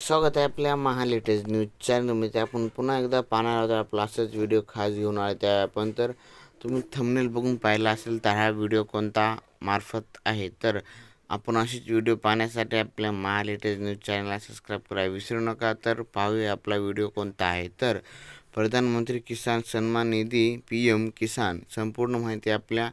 स्वागत आहे आपल्या महा लेटेस्ट न्यूज चॅनलमध्ये. आपण पुन्हा एकदा पाहणार आहोत आपला असाच व्हिडिओ खास घेऊन आले. त्या आपण तर तुम्ही थंबनेल बघून पाहिला असेल तर हा व्हिडिओ कोणता मार्फत आहे. तर आपण असेच व्हिडिओ पाहण्यासाठी आपल्या महा लेटेस्ट न्यूज चॅनलला सबस्क्राईब करायला विसरू नका. तर पाहूया आपला व्हिडिओ कोणता आहे. तर प्रधानमंत्री किसान सन्मान निधी PM किसान संपूर्ण माहिती आपल्या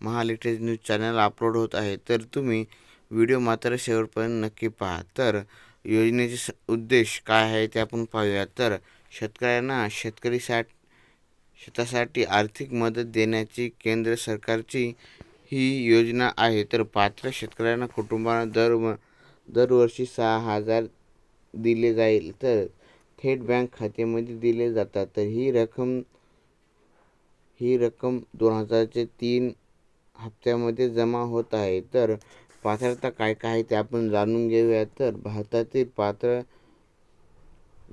महा लेटेस्ट न्यूज चॅनलला अपलोड होत आहे. तर तुम्ही व्हिडिओ मात्र शेवटपर्यंत नक्की पहा. तर योजनेचे उद्देश काय आहे ते आपण पाहूया. तर शेतकऱ्यांना शेतासाठी आर्थिक मदत देण्याची केंद्र सरकारची ही योजना आहे. तर पात्र शेतकऱ्यांना कुटुंबांना दरवर्षी 6,000 दिले जाईल. तर थेट बँक खात्यामध्ये दिले जातात. तर ही रक्कम 2003 हप्त्यामध्ये जमा होत आहे. तर पात्रता काय काय आहे ते आपण जाणून घेऊया. तर भारतातील पात्र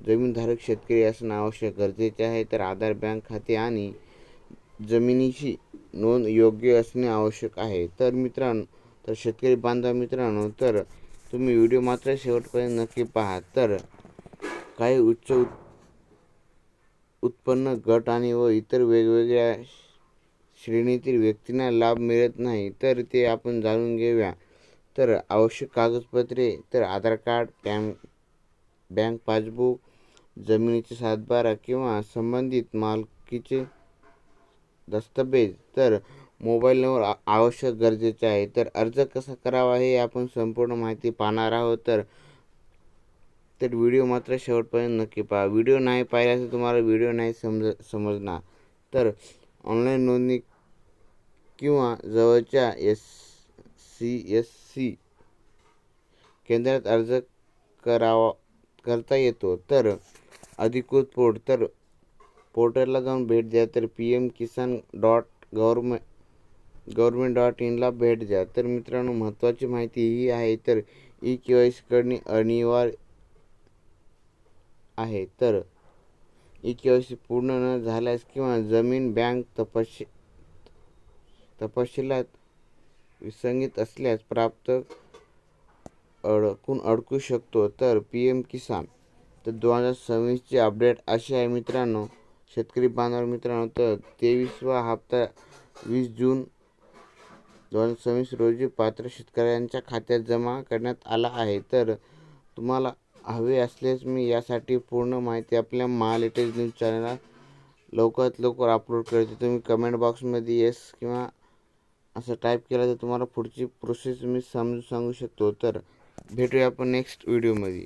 जमीनधारक शेतकरी असणं आवश्यक गरजेचे आहे. तर आधार, बँक खाते आणि जमिनीची नोंद योग्य असणे आवश्यक आहे. तर शेतकरी बांधव मित्रांनो, तर तुम्ही व्हिडिओ मात्र शेवटपर्यंत नक्की पहा. तर काही उच्च उत्पन्न गट आणि व इतर वेगवेगळ्या श्रेणीतील व्यक्तींना लाभ मिळत नाही. तर ते आपण जाणून घेऊया. तर आवश्यक कागदपत्रे तर आधार कार्ड, बँक पासबुक, जमिनीचे सातबारा किंवा संबंधित मालकीचे दस्तऐवज, तर मोबाईल नंबर आवश्यक गरजेचे आहे. तर अर्ज कसा करावा हे आपण संपूर्ण माहिती पाहणार आहोत. तर व्हिडिओ मात्र शेवटपर्यंत नक्की पहा. व्हिडिओ नाही पाहिला तर तुम्हाला व्हिडिओ नाही समजणार. तर ऑनलाईन नोंदणी किंवा जवळच्या CSC केंद्रात अर्ज करता येतो. तर अधिकृत पोर्टलला जाऊन भेट द्या. तर pmkisan.government.in ला भेट द्या. तर मित्रांनो, महत्त्वाची माहिती ही आहे. तर KYC करणे अनिवार्य आहे. तर KYC पूर्ण न झाल्यास किंवा जमीन बँक तपशिलात विसंगत असल्यास प्राप्त अडकू शकतो. तर PM किसान तर 2026ची अपडेट अशी आहे मित्रांनो, शेतकरी बांधव मित्रांनो. तर 23वा हप्ता 20 जून 2026 रोजी पात्र शेतकऱ्यांच्या खात्यात जमा करण्यात आला आहे. तर तुम्हाला हवे असल्यास मी यासाठी पूर्ण माहिती आपल्या महा लेटेस्ट न्यूज चॅनलला लवकरात लवकर अपलोड करते. तुम्ही कमेंट बॉक्समध्ये येस किंवा असं टाईप केलं तर तुम्हाला पुढची प्रोसेस मी समजून सांगू शकतो. तर भेटूया आपण नेक्स्ट व्हिडिओमध्ये.